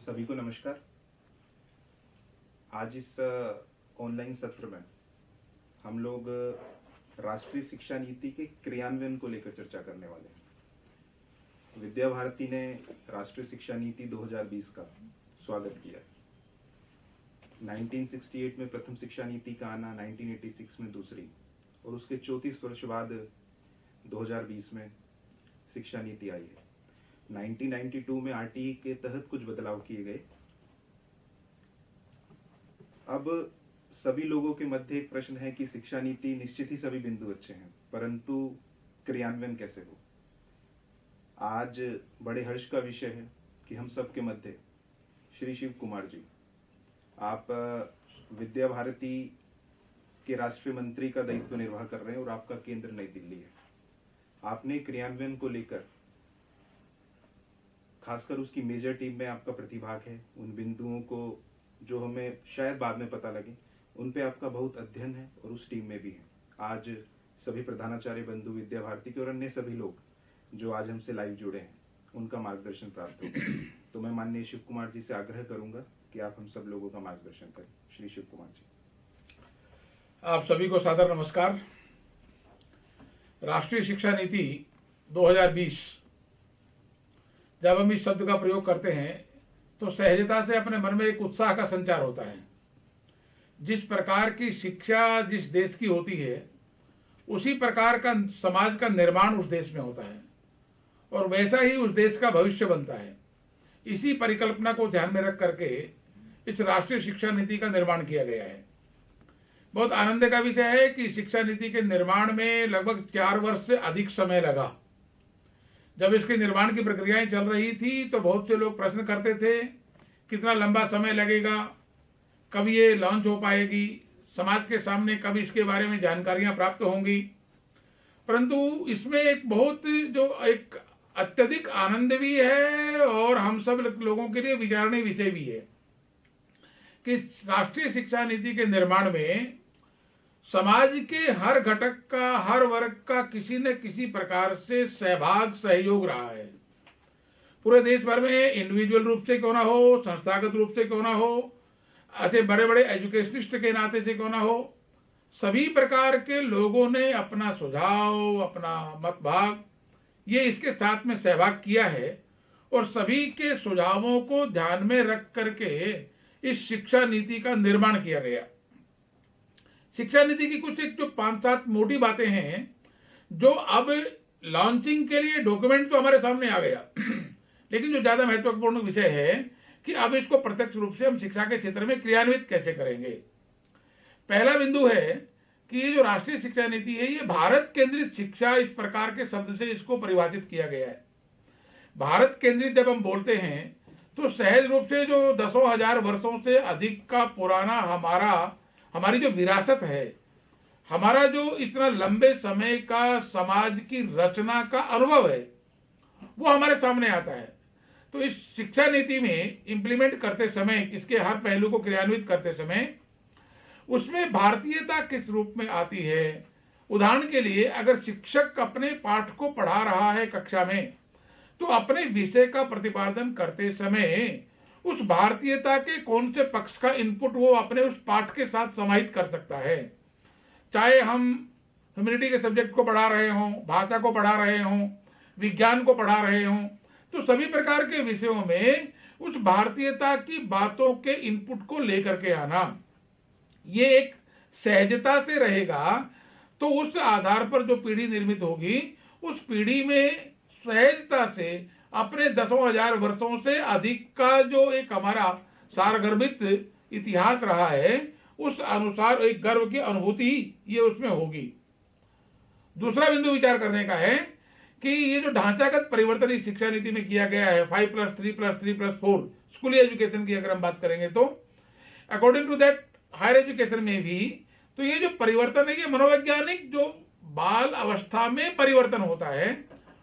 सभी को नमस्कार। आज इस ऑनलाइन सत्र में हम लोग राष्ट्रीय शिक्षा नीति के क्रियान्वयन को लेकर चर्चा करने वाले हैं। विद्या भारती ने राष्ट्रीय शिक्षा नीति 2020 का स्वागत किया। 1968 में प्रथम शिक्षा नीति का आना, 1986 में दूसरी और उसके 34 वर्ष बाद 2020 में शिक्षा नीति आई है। 1992 में आरटीई के तहत कुछ बदलाव किए गए। अब सभी लोगों के मध्य एक प्रश्न है कि शिक्षा नीति निश्चित ही सभी बिंदु अच्छे हैं, परंतु क्रियान्वयन कैसे हो। आज बड़े हर्ष का विषय है कि हम सबके मध्य श्री शिव कुमार जी, आप विद्या भारती के राष्ट्रीय मंत्री का दायित्व निर्वाह कर रहे हैं और आपका केंद्र नई दिल्ली है। आपने क्रियान्वयन को लेकर, खासकर उसकी मेजर टीम में आपका प्रतिभाग है, उन बिंदुओं को जो हमें शायद बाद में पता लगे उन पे आपका बहुत अध्ययन है और उस टीम में भी है। आज सभी प्रधानाचार्य बंधु विद्या भारती के और अन्य सभी लोग जो आज हमसे लाइव जुड़े हैं उनका मार्गदर्शन प्राप्त होगा। तो मैं माननीय शिव कुमार जी से आग्रह करूंगा कि आप हम सब लोगों का मार्गदर्शन करें। श्री शिव कुमार जी। आप सभी को सादर नमस्कार। राष्ट्रीय शिक्षा नीति 2020 जब हम इस शब्द का प्रयोग करते हैं तो सहजता से अपने मन में एक उत्साह का संचार होता है। जिस प्रकार की शिक्षा जिस देश की होती है उसी प्रकार का समाज का निर्माण उस देश में होता है और वैसा ही उस देश का भविष्य बनता है। इसी परिकल्पना को ध्यान में रख करके इस राष्ट्रीय शिक्षा नीति का निर्माण किया गया है। बहुत आनंद का विषय है कि शिक्षा नीति के निर्माण में लगभग 4 वर्ष से अधिक समय लगा। जब इसके निर्माण की प्रक्रियाएं चल रही थी तो बहुत से लोग प्रश्न करते थे कितना लंबा समय लगेगा, कब ये लॉन्च हो पाएगी, समाज के सामने कब इसके बारे में जानकारियां प्राप्त होंगी। परंतु इसमें एक अत्यधिक आनंद भी है और हम सब लोगों के लिए विचारणीय विषय भी है कि राष्ट्रीय शिक्षा नीति के निर्माण में समाज के हर घटक का, हर वर्ग का किसी न किसी प्रकार से सहयोग रहा है। पूरे देश भर में इंडिविजुअल रूप से क्यों ना हो, संस्थागत रूप से क्यों ना हो, ऐसे बड़े बड़े एजुकेशनिस्ट के नाते से क्यों ना हो, सभी प्रकार के लोगों ने अपना सुझाव, अपना मतभाग ये इसके साथ में सहभाग किया है और सभी के सुझावों को ध्यान में रख करके इस शिक्षा नीति का निर्माण किया गया। शिक्षा नीति की कुछ एक जो 5-7 मोटी बातें हैं जो अब लॉन्चिंग के लिए डॉक्यूमेंट तो हमारे सामने आ गया लेकिन जो ज्यादा महत्वपूर्ण विषय है कि अब इसको प्रत्यक्ष रूप से हम शिक्षा के क्षेत्र में क्रियान्वित कैसे करेंगे। पहला बिंदु है कि ये जो राष्ट्रीय शिक्षा नीति है ये भारत केंद्रित शिक्षा, इस प्रकार के शब्द से इसको परिभाषित किया गया है। भारत केंद्रित जब हम बोलते हैं तो सहज रूप से जो दसों हजार वर्षों से अधिक का पुराना हमारी जो विरासत है, हमारा जो इतना लंबे समय का समाज की रचना का अनुभव है वो हमारे सामने आता है। तो इस शिक्षा नीति में इंप्लीमेंट करते समय, इसके हर पहलू को क्रियान्वित करते समय उसमें भारतीयता किस रूप में आती है। उदाहरण के लिए अगर शिक्षक अपने पाठ को पढ़ा रहा है कक्षा में तो अपने विषय का प्रतिपादन करते समय उस भारतीयता के कौन से पक्ष का इनपुट वो अपने उस पाठ के साथ समाहित कर सकता है। चाहे हम ह्यूमैनिटी के सब्जेक्ट को पढ़ा रहे हों, भाषा को पढ़ा रहे हों, विज्ञान को पढ़ा रहे हों, तो सभी प्रकार के विषयों में उस भारतीयता की बातों के इनपुट को लेकर के आना ये एक सहजता से रहेगा। तो उस आधार पर जो पीढ़ी निर्मित होगी उस पीढ़ी में सहजता से अपने दसों हजार वर्षों से अधिक का जो एक हमारा सारगर्भित इतिहास रहा है उस अनुसार एक गर्व की अनुभूति ये उसमें होगी। दूसरा बिंदु विचार करने का है कि ये जो ढांचागत परिवर्तन इस शिक्षा नीति में किया गया है 5+3+3+4 स्कूली एजुकेशन की अगर हम बात करेंगे तो according to that higher education में भी तो ये जो परिवर्तन है ये मनोवैज्ञानिक जो बाल अवस्था में परिवर्तन होता है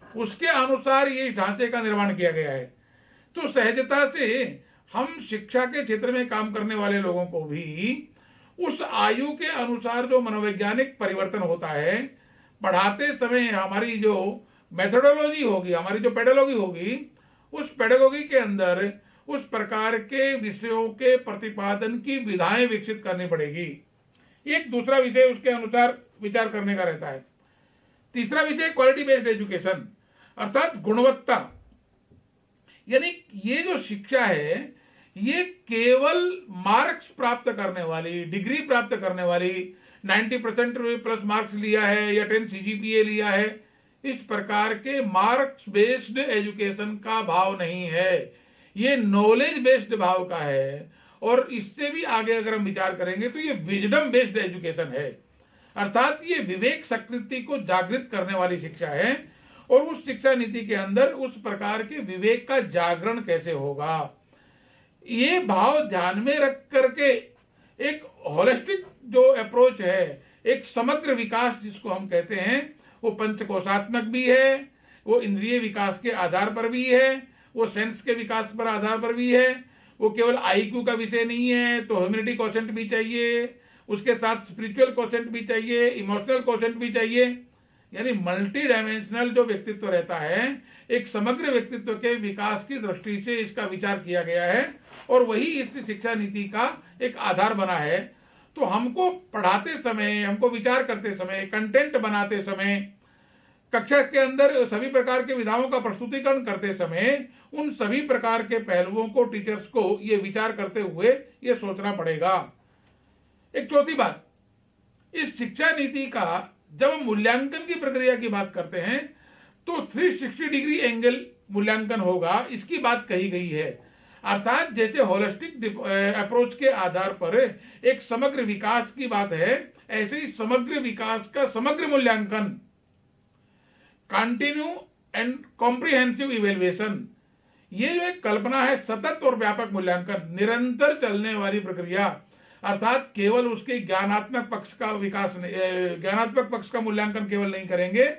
उसके अनुसार ये ढांचे का निर्माण किया गया है। तो सहजता से हम शिक्षा के क्षेत्र में काम करने वाले लोगों को भी उस आयु के अनुसार जो मनोवैज्ञानिक परिवर्तन होता है पढ़ाते समय हमारी जो मेथोडोलॉजी होगी, हमारी जो पेडागोगी होगी, उस पेडागोगी के अंदर उस प्रकार के विषयों के प्रतिपादन की विधाएं विकसित करनी पड़ेगी। एक दूसरा विषय उसके अनुसार विचार करने का रहता है। तीसरा विषय क्वालिटी बेस्ड एजुकेशन, अर्थात गुणवत्ता। यानी ये जो शिक्षा है ये केवल मार्क्स प्राप्त करने वाली, डिग्री प्राप्त करने वाली, 90% प्लस मार्क्स लिया है या 10 CGPA लिया है, इस प्रकार के मार्क्स बेस्ड एजुकेशन का भाव नहीं है। ये नॉलेज बेस्ड भाव का है। और इससे भी आगे अगर हम विचार करेंगे तो ये विजडम बेस्ड एजुकेशन है, अर्थात ये विवेक शक्ति को जागृत करने वाली शिक्षा है। और उस शिक्षा नीति के अंदर उस प्रकार के विवेक का जागरण कैसे होगा, ये भाव ध्यान में रख करके एक होलिस्टिक जो अप्रोच है, एक समग्र विकास जिसको हम कहते हैं, वो पंचकोशात्मक भी है, वो इंद्रिय विकास के आधार पर भी है, वो सेंस के विकास पर आधार पर भी है। वो केवल IQ का विषय नहीं है, तो ह्यूमैनिटी क्वोशेंट भी चाहिए, उसके साथ स्पिरिचुअल क्वोशेंट भी चाहिए, इमोशनल क्वोशेंट भी चाहिए। यानी मल्टी डायमेंशनल जो व्यक्तित्व रहता है, एक समग्र व्यक्तित्व के विकास की दृष्टि से इसका विचार किया गया है और वही इस शिक्षा नीति का एक आधार बना है। तो हमको पढ़ाते समय, हमको विचार करते समय, कंटेंट बनाते समय, कक्षा के अंदर सभी प्रकार के विधाओं का प्रस्तुतिकरण करते समय उन सभी प्रकार के पहलुओं को टीचर्स को ये विचार करते हुए ये सोचना पड़ेगा। एक चौथी बात, इस शिक्षा नीति का जब हम मूल्यांकन की प्रक्रिया की बात करते हैं तो 360 डिग्री एंगल मूल्यांकन होगा, इसकी बात कही गई है। अर्थात जैसे होलिस्टिक अप्रोच के आधार पर एक समग्र विकास की बात है, ऐसे ही समग्र विकास का समग्र मूल्यांकन, कंटिन्यू एंड कॉम्प्रिहेंसिव इवेल्युएशन, ये जो एक कल्पना है सतत और व्यापक मूल्यांकन, निरंतर चलने वाली प्रक्रिया। अर्थात केवल उसके ज्ञानात्मक पक्ष का विकास, ज्ञानात्मक पक्ष का मूल्यांकन केवल नहीं करेंगे,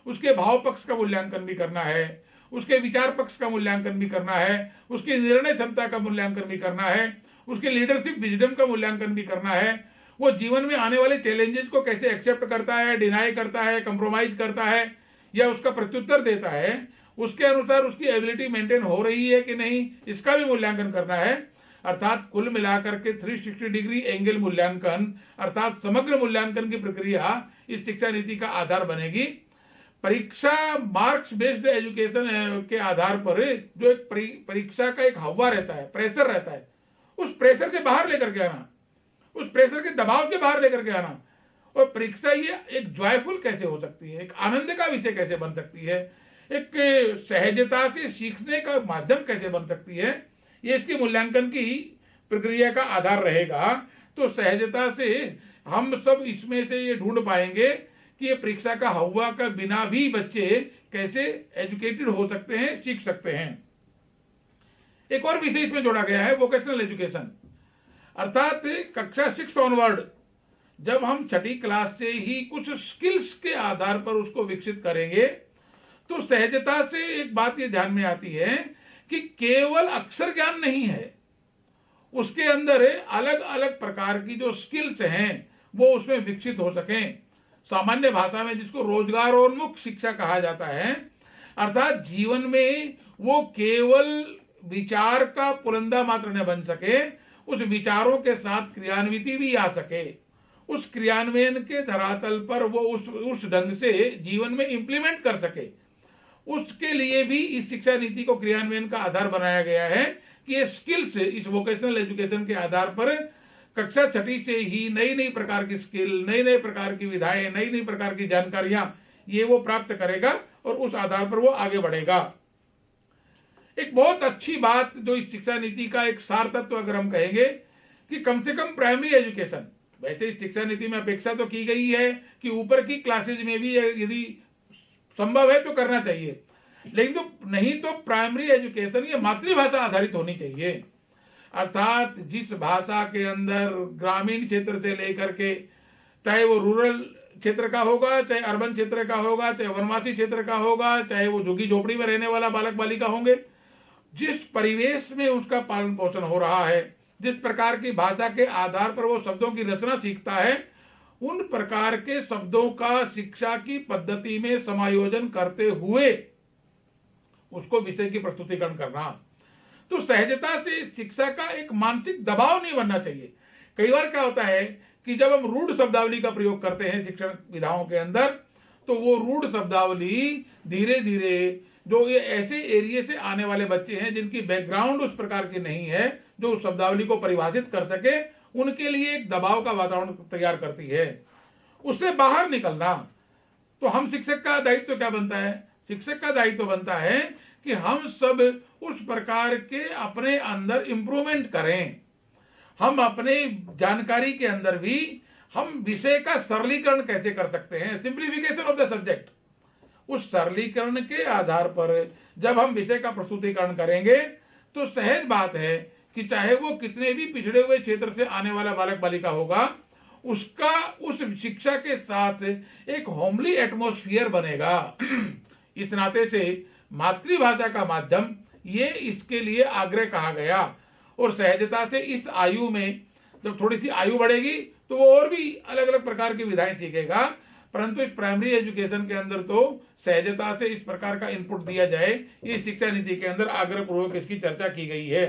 उसके भाव पक्ष का मूल्यांकन भी करना है, उसके विचार पक्ष का मूल्यांकन भी करना है, उसकी निर्णय क्षमता का मूल्यांकन भी करना है, उसके लीडरशिप विजडम का मूल्यांकन भी करना है, वो जीवन में आने वाले चैलेंजेस को कैसे एक्सेप्ट करता है, डिनाई करता है, कंप्रोमाइज करता है या उसका प्रत्युत्तर देता है, उसके अनुसार उसकी एबिलिटी मेंटेन हो रही है कि नहीं, इसका भी मूल्यांकन करना है। अर्थात कुल मिलाकर के 360 डिग्री एंगल मूल्यांकन अर्थात समग्र मूल्यांकन की प्रक्रिया इस शिक्षा नीति का आधार बनेगी। परीक्षा मार्क्स बेस्ड एजुकेशन के आधार पर जो एक परीक्षा का एक हवा रहता है, प्रेशर रहता है, उस प्रेशर से बाहर लेकर के आना, उस प्रेशर के दबाव से बाहर लेकर के आना। और परीक्षा ये एक जॉयफुल कैसे हो सकती है, एक आनंद का विषय कैसे बन सकती है, एक सहजता से सीखने का माध्यम कैसे बन सकती है, ये इसके मूल्यांकन की प्रक्रिया का आधार रहेगा। तो सहजता से हम सब इसमें से ये ढूंढ पाएंगे कि ये परीक्षा का हवा का बिना भी बच्चे कैसे एजुकेटेड हो सकते हैं, सीख सकते हैं। एक और विषय इसमें जोड़ा गया है, वोकेशनल एजुकेशन, अर्थात कक्षा 6 ऑनवर्ड जब हम छठी क्लास से ही कुछ स्किल्स के आधार पर उसको विकसित करेंगे तो सहजता से एक बात ये ध्यान में आती है कि केवल अक्षर ज्ञान नहीं है, उसके अंदर अलग अलग प्रकार की जो स्किल्स हैं वो उसमें विकसित हो सकें। सामान्य भाषा में जिसको रोजगारोन्मुख शिक्षा कहा जाता है, अर्थात जीवन में वो केवल विचार का पुलंदा मात्र न बन सके, उस विचारों के साथ क्रियान्विति भी आ सके, उस क्रियान्वयन के धरातल पर वो उस ढंग से जीवन में इंप्लीमेंट कर सके। उसके लिए भी इस शिक्षा नीति को क्रियान्वयन का आधार बनाया गया है कि ये स्किल्स इस वोकेशनल एजुकेशन के आधार पर कक्षा 6 से ही नई नई प्रकार की स्किल, नई नई प्रकार की विधाएं, नई नई प्रकार की जानकारियां ये वो प्राप्त करेगा और उस आधार पर वो आगे बढ़ेगा। एक बहुत अच्छी बात जो इस शिक्षा नीति का एक सार तत्व अगर हम कहेंगे कि कम से कम प्राइमरी एजुकेशन, वैसे इस शिक्षा नीति में अपेक्षा तो की गई है कि ऊपर की क्लासेज में भी यदि संभव है तो करना चाहिए, लेकिन तो नहीं तो प्राइमरी एजुकेशन ये मातृभाषा आधारित होनी चाहिए। अर्थात जिस भाषा के अंदर ग्रामीण क्षेत्र से लेकर के, चाहे वो रूरल क्षेत्र का होगा, चाहे अर्बन क्षेत्र का होगा, चाहे वनवासी क्षेत्र का होगा, चाहे वो झुग्गी झोपड़ी में रहने वाला बालक बालिका होंगे, जिस परिवेश में उसका पालन पोषण हो रहा है, जिस प्रकार की भाषा के आधार पर वो शब्दों की रचना सीखता है, उन प्रकार के शब्दों का शिक्षा की पद्धति में समायोजन करते हुए उसको विषय की प्रस्तुतिकरण करना। तो सहजता से शिक्षा का एक मानसिक दबाव नहीं बनना चाहिए। कई बार क्या होता है कि जब हम रूढ़ शब्दावली का प्रयोग करते हैं शिक्षण विधाओं के अंदर, तो वो रूढ़ शब्दावली धीरे धीरे जो ये ऐसे एरिया से आने वाले बच्चे हैं जिनकी बैकग्राउंड उस प्रकार की नहीं है जो उस शब्दावली को परिभाषित कर सके, उनके लिए एक दबाव का वातावरण तैयार करती है। उससे बाहर निकलना, तो हम शिक्षक का दायित्व क्या बनता है? शिक्षक का दायित्व बनता है कि हम सब उस प्रकार के अपने अंदर इंप्रूवमेंट करें। हम अपने जानकारी के अंदर भी हम विषय का सरलीकरण कैसे कर सकते हैं, सिंप्लीफिकेशन ऑफ द सब्जेक्ट। उस सरलीकरण के आधार पर जब हम विषय का प्रस्तुतिकरण करेंगे तो सहज बात है कि चाहे वो कितने भी पिछड़े हुए क्षेत्र से आने वाला बालक बालिका होगा, उसका उस शिक्षा के साथ एक होमली एटमॉस्फेयर बनेगा। इस नाते से मातृभाषा का माध्यम ये इसके लिए आग्रह कहा गया। और सहजता से इस आयु में जब थोड़ी सी आयु बढ़ेगी तो वो और भी अलग अलग प्रकार की विधाएं सीखेगा, परंतु इस प्राइमरी एजुकेशन के अंदर तो सहजता से इस प्रकार का इनपुट दिया जाए, ये शिक्षा नीति के अंदर आग्रह पूर्वक इसकी चर्चा की गई है।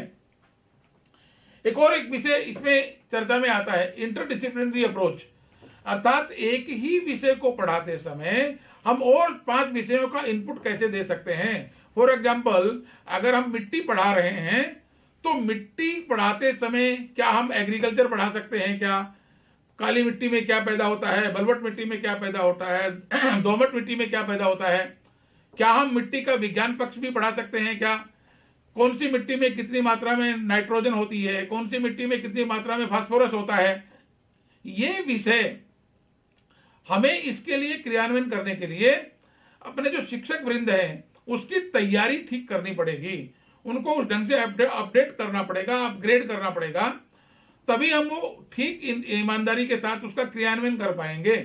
एक और एक विषय इसमें चर्चा में आता है, इंटरडिसिप्लिनरी अप्रोच, अर्थात एक ही विषय को पढ़ाते समय हम और 5 विषयों का इनपुट कैसे दे सकते हैं। फॉर एग्जाम्पल, अगर हम मिट्टी पढ़ा रहे हैं तो मिट्टी पढ़ाते समय क्या हम एग्रीकल्चर पढ़ा सकते हैं? क्या काली मिट्टी में क्या पैदा होता है, बलवट मिट्टी में क्या पैदा होता है, दोमट मिट्टी में क्या पैदा होता है? क्या हम मिट्टी का विज्ञान पक्ष भी पढ़ा सकते हैं? क्या कौन सी मिट्टी में कितनी मात्रा में नाइट्रोजन होती है, कौन सी मिट्टी में कितनी मात्रा में फास्फोरस होता है? ये विषय हमें इसके लिए क्रियान्वयन करने के लिए अपने जो शिक्षक वृंद है उसकी तैयारी ठीक करनी पड़ेगी, उनको उस ढंग से अपडेट करना पड़ेगा, अपग्रेड करना पड़ेगा, तभी हम वो ठीक ईमानदारी के साथ उसका क्रियान्वयन कर पाएंगे।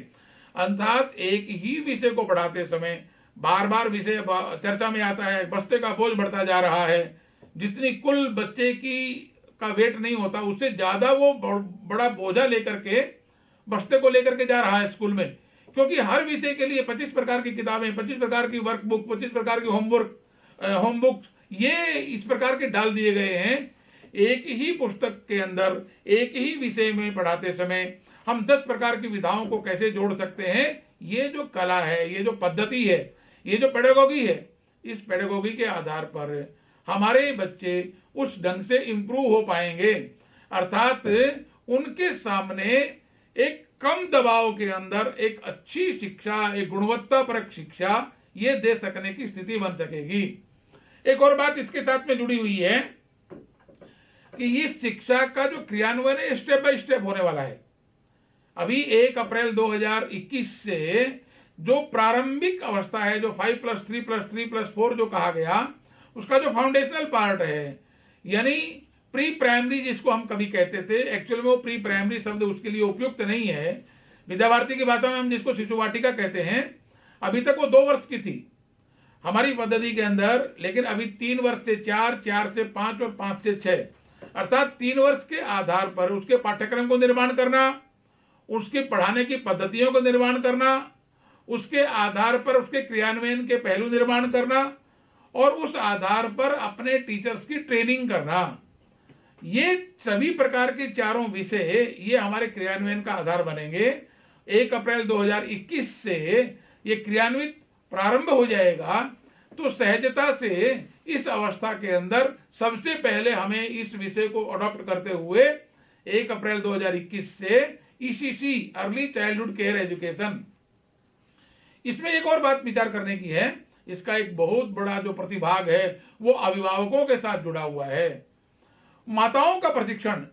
अर्थात एक ही विषय को पढ़ाते समय बार बार विषय चर्चा में आता है, बस्ते का बोझ बढ़ता जा रहा है, जितनी कुल बच्चे की का वेट नहीं होता उससे ज्यादा वो बड़ा बोझा लेकर के बस्ते को लेकर के जा रहा है स्कूल में, क्योंकि हर विषय के लिए 25 प्रकार की किताबें, 25 प्रकार की वर्कबुक, 25 प्रकार की होमबुक ये इस प्रकार के डाल दिए गए हैं। एक ही पुस्तक के अंदर एक ही विषय में पढ़ाते समय हम 10 प्रकार की विधाओं को कैसे जोड़ सकते हैं? ये जो कला है, ये जो पद्धति है, ये जो पेडागोगी है, इस पेडागोगी के आधार पर हमारे बच्चे उस ढंग से इंप्रूव हो पाएंगे। अर्थात उनके सामने एक कम दबाव के अंदर एक अच्छी शिक्षा, एक गुणवत्तापरक शिक्षा ये दे सकने की स्थिति बन सकेगी। एक और बात इसके साथ में जुड़ी हुई है कि इस शिक्षा का जो क्रियान्वयन है स्टेप बाय स्टेप होने वाला है। अभी 1 अप्रैल 2021 से जो प्रारंभिक अवस्था है, जो 5+3+3+4 जो कहा गया, उसका जो फाउंडेशनल पार्ट है, यानी प्री प्राइमरी जिसको हम कभी कहते थे, एक्चुअल में वो प्री प्राइमरी शब्द उसके लिए उपयुक्त नहीं है। विद्या भारती की भाषा में हम जिसको शिशु वाटिका कहते हैं, अभी तक वो 2 वर्ष की थी हमारी पद्धति के अंदर, लेकिन अभी 3 वर्ष से 4, 4 से 5 और 5 से 6, अर्थात 3 वर्ष के आधार पर उसके पाठ्यक्रम को निर्माण करना, उसके पढ़ाने की पद्धतियों को निर्माण करना, उसके आधार पर उसके क्रियान्वयन के पहलू निर्माण करना और उस आधार पर अपने टीचर्स की ट्रेनिंग करना, ये सभी प्रकार के चारों विषय ये हमारे क्रियान्वयन का आधार बनेंगे। 1 अप्रैल 2021 से ये क्रियान्वित प्रारंभ हो जाएगा। तो सहजता से इस अवस्था के अंदर सबसे पहले हमें इस विषय को अडॉप्ट करते हुए 1 अप्रैल 2021 से ECC, early childhood care education, इसमें एक और बात विचार करने की है। इसका एक बहुत बड़ा जो प्रतिभाग है वो अभिभावकों के साथ जुड़ा हुआ है। माताओं का प्रशिक्षण,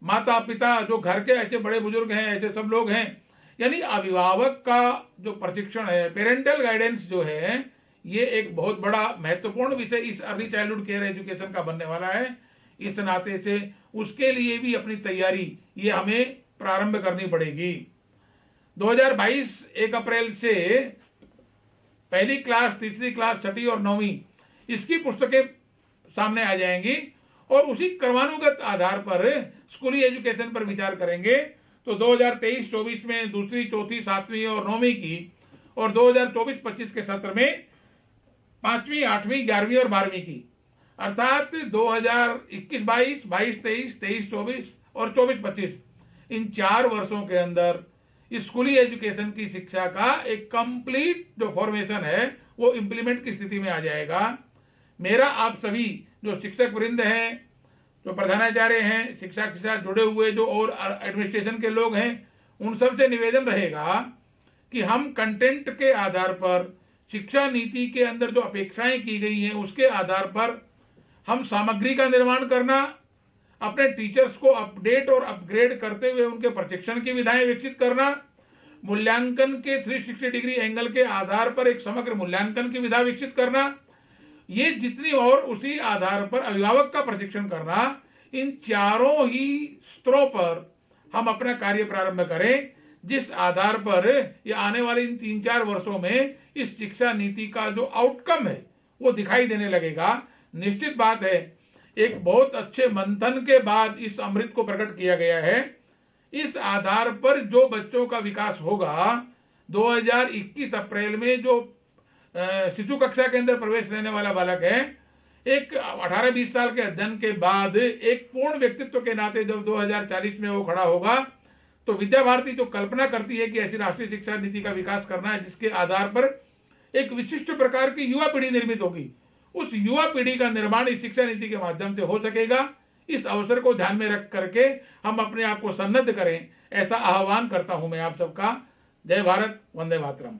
माता पिता जो घर के ऐसे बड़े बुजुर्ग हैं, ऐसे सब लोग हैं, यानी अभिभावक का जो प्रशिक्षण है, पेरेंटल गाइडेंस जो है, ये एक बहुत बड़ा महत्वपूर्ण विषय इस अर्ली चाइल्डहुड केयर एजुकेशन का बनने वाला है। इस नाते से उसके लिए भी अपनी तैयारी ये हमें प्रारंभ करनी पड़ेगी। 2022 1 अप्रैल से पहली क्लास, तीसरी क्लास, छठी और 9वीं इसकी पुस्तकें सामने आ जाएंगी और उसी क्रमानुगत आधार पर स्कूली एजुकेशन पर विचार करेंगे। तो 2023-24 में दूसरी, चौथी, 7वीं और 9वीं की, और 2024-25 के सत्र में 5वीं, 8वीं, 11वीं और 12वीं की। अर्थात 2021-22, 22-23, 23-24 और 24-25 इन 4 वर्षों के अंदर स्कूली एजुकेशन की शिक्षा का एक कंप्लीट जो फॉर्मेशन है वो इम्प्लीमेंट की स्थिति में आ जाएगा। मेरा आप सभी जो शिक्षक वृंद हैं, जो प्रधानाचार्य हैं, शिक्षा के साथ जुड़े हुए जो और एडमिनिस्ट्रेशन के लोग हैं, उन सब से निवेदन रहेगा कि हम कंटेंट के आधार पर शिक्षा नीति के अंदर जो अपेक्षाएं की गई हैं उसके आधार पर हम सामग्री का निर्माण करना, अपने टीचर्स को अपडेट और अपग्रेड करते हुए उनके प्रशिक्षण की विधाएं विकसित करना, मूल्यांकन के 360 डिग्री एंगल के आधार पर एक समग्र मूल्यांकन की विधा विकसित करना, ये जितनी और उसी आधार पर अभिभावक का प्रशिक्षण करना, इन चारों ही स्तरों पर हम अपना कार्य प्रारंभ करें, जिस आधार पर ये आने वाले इन 3-4 वर्षों में इस शिक्षा नीति का जो आउटकम है वो दिखाई देने लगेगा। निश्चित बात है, एक बहुत अच्छे मंथन के बाद इस अमृत को प्रकट किया गया है। इस आधार पर जो बच्चों का विकास होगा, 2021 अप्रैल में जो शिशु कक्षा के अंदर प्रवेश लेने वाला बालक है, एक 18-20 साल के अध्ययन के बाद एक पूर्ण व्यक्तित्व के नाते जब 2040 में वो खड़ा होगा, तो विद्या भारती जो कल्पना करती है कि ऐसी राष्ट्रीय शिक्षा नीति का विकास करना है जिसके आधार पर एक विशिष्ट प्रकार की युवा पीढ़ी निर्मित होगी, उस युवा पीढ़ी का निर्माण इस शिक्षा नीति के माध्यम से हो सकेगा। इस अवसर को ध्यान में रख करके हम अपने आप को सन्नद्ध करें, ऐसा आह्वान करता हूं मैं आप सबका। जय भारत, वंदे मातरम।